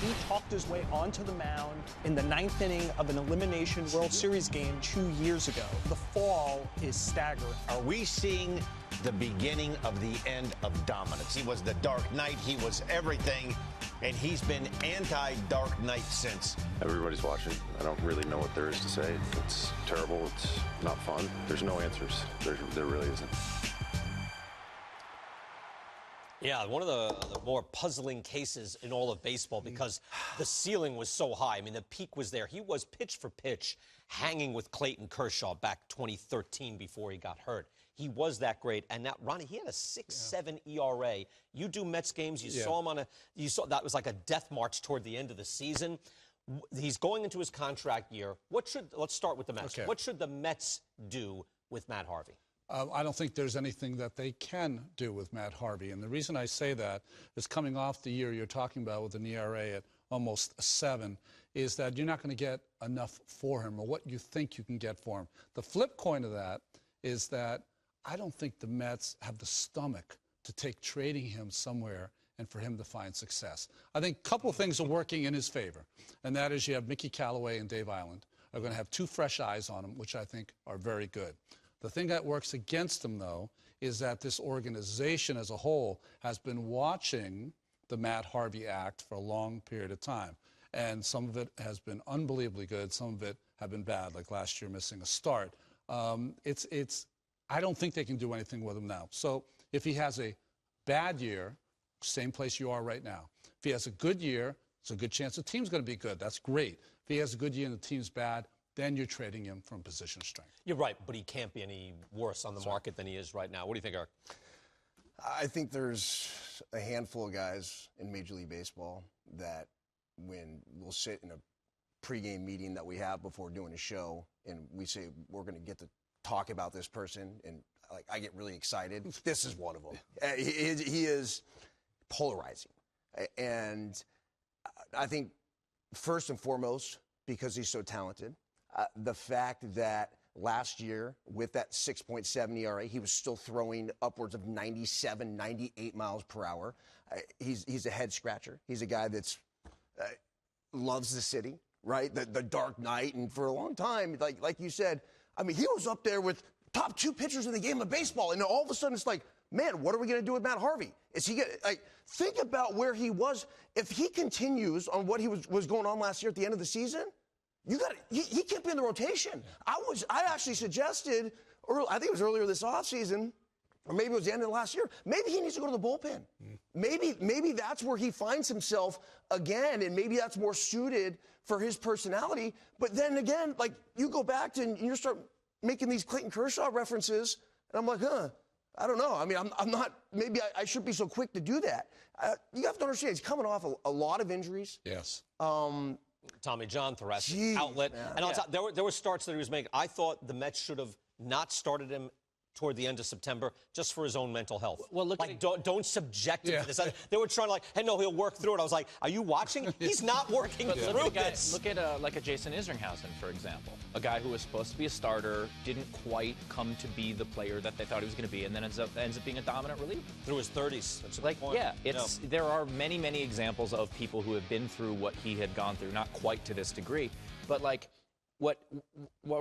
He talked his way onto the mound in the 9th inning of an elimination World Series game 2 years ago. The fall is staggering. Are we seeing the beginning of the end of dominance? He was the Dark Knight. He was everything. And he's been anti-Dark Knight since. Everybody's watching. I don't really know what there is to say. It's terrible. It's not fun. There's no answers. There really isn't. Yeah, one of the more puzzling cases in all of baseball because the ceiling was so high. I mean, the peak was there. He was pitch for pitch hanging with Clayton Kershaw back 2013 before he got hurt. He was that great. And now, Ronnie, he had a 6.7 ERA. You do Mets games. You saw him that was like a death march toward the end of the season. He's going into his contract year. Let's start with the Mets. Okay. What should the Mets do with Matt Harvey? I don't think there's anything that they can do with Matt Harvey. And the reason I say that is coming off the year you're talking about with an ERA at almost 7 is that you're not going to get enough for him or what you think you can get for him. The flip coin of that is that I don't think the Mets have the stomach to take trading him somewhere and for him to find success. I think a couple of things are working in his favor, and that is you have Mickey Callaway and Dave Island are going to have 2 fresh eyes on him, which I think are very good. The thing that works against him, though, is that this organization as a whole has been watching the Matt Harvey act for a long period of time. And some of it has been unbelievably good. Some of it have been bad, like last year missing a start. I don't think they can do anything with him now. So if he has a bad year, same place you are right now. If he has a good year, it's a good chance the team's going to be good. That's great. If he has a good year and the team's bad, then you're trading him from position strength. You're right, but he can't be any worse on the market than he is right now. What do you think, Eric? I think there's a handful of guys in Major League Baseball that when we'll sit in a pregame meeting that we have before doing a show and we say we're going to get to talk about this person, and I get really excited. This is one of them. He is polarizing. And I think first and foremost, because he's so talented, the fact that last year with that 6.7 ERA, he was still throwing upwards of 97, 98 miles per hour. He's a head scratcher. He's a guy that's loves the city, right? The Dark Knight. And for a long time, like you said, I mean, he was up there with top 2 pitchers in the game of baseball. And all of a sudden it's like, man, what are we going to do with Matt Harvey? Is he going to, think about where he was. If he continues on what he was going on last year at the end of the season, he can't be in the rotation. I actually suggested, I think it was earlier this offseason, or maybe it was the end of last year, maybe he needs to go to the bullpen. Maybe that's where he finds himself again, and maybe that's more suited for his personality. But then again, you go back to and you start making these Clayton Kershaw references, and I'm like, I don't know. I mean, I'm not, maybe I shouldn't be so quick to do that. You have to understand, he's coming off a lot of injuries. Yes. Tommy John, thoracic outlet. Man. And on top, there were starts that he was making. I thought the Mets should have not started him toward the end of September just for his own mental health. Well, look, don't subject him to this. They were trying to hey, no, he'll work through it. I was like, are you watching? He's not working through this. Look at like a Jason Isringhausen, for example, a guy who was supposed to be a starter, didn't quite come to be the player that they thought he was going to be, and then ends up being a dominant reliever through his 30s. That's the point. There are many examples of people who have been through what he had gone through, not quite to this degree, but What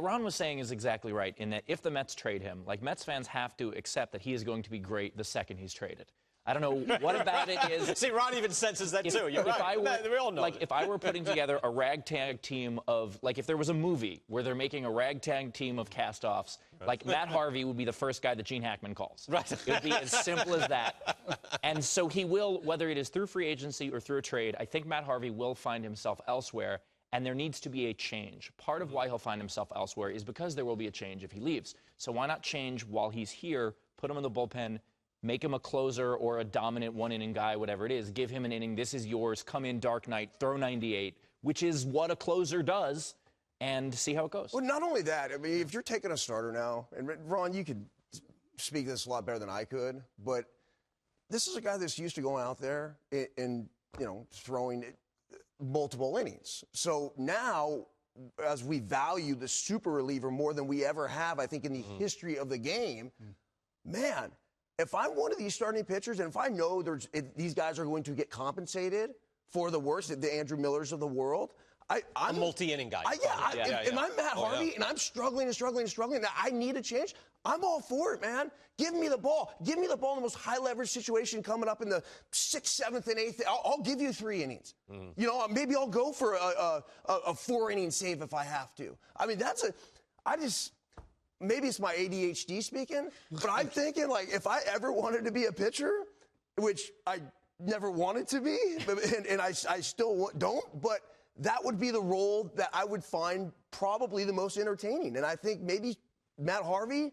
Ron was saying is exactly right in that if the Mets trade him, Mets fans have to accept that he is going to be great the second he's traded. I don't know what about it is. See, Ron even senses that too. You're right. We all know. If I were putting together a ragtag team of, if there was a movie where they're making a ragtag team of cast-offs, Matt Harvey would be the first guy that Gene Hackman calls. Right. It would be as simple as that. And so he will, whether it is through free agency or through a trade, I think Matt Harvey will find himself elsewhere. And there needs to be a change. Part of why he'll find himself elsewhere is because there will be a change if he leaves. So why not change while he's here, put him in the bullpen, make him a closer or a dominant one-inning guy, whatever it is, give him an inning, this is yours, come in Dark Knight, throw 98, which is what a closer does, and see how it goes. Well, not only that, I mean, if you're taking a starter now, and Ron, you could speak this a lot better than I could, but this is a guy that's used to going out there and throwing multiple innings. So now, as we value the super reliever more than we ever have, I think, in the history of the game, man, if I'm one of these starting pitchers and if I know these guys are going to get compensated, for the worse, the Andrew Millers of the world. I'm a multi-inning guy. And I'm Matt Harvey, and I'm struggling. Now, I need a change. I'm all for it, man. Give me the ball. Give me the ball in the most high-leverage situation coming up in the 6th, 7th, and 8th. I'll give you 3 innings. You know, maybe I'll go for a 4-inning save if I have to. I mean, maybe it's my ADHD speaking, but I'm thinking, like, if I ever wanted to be a pitcher, which I never wanted to be, and I still don't, but that would be the role that I would find probably the most entertaining. And I think maybe Matt Harvey,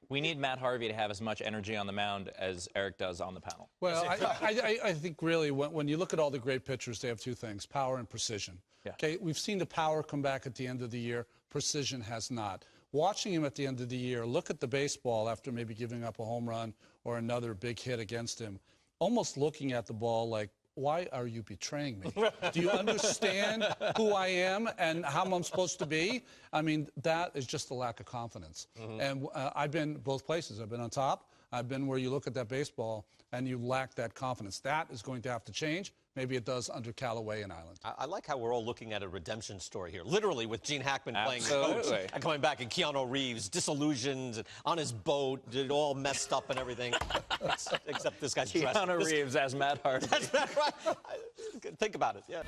we need Matt Harvey to have as much energy on the mound as Eric does on the panel. Well, I think really when you look at all the great pitchers, they have 2 things, power and precision. Yeah. Okay, we've seen the power come back at the end of the year. Precision has not. Watching him at the end of the year, look at the baseball after maybe giving up a home run or another big hit against him, almost looking at the ball like, why are you betraying me? Do you understand who I am and how I'm supposed to be? I mean, that is just a lack of confidence. And I've been both places. I've been on top. I've been where you look at that baseball and you lack that confidence. That is going to have to change. Maybe it does under Callaway and Island. I like how we're all looking at a redemption story here, literally with Gene Hackman playing coach and coming back, and Keanu Reeves disillusioned and on his boat, all messed up and everything, except this guy's dressed. Keanu Reeves as Matt Harvey. That's right. Think about it, yeah.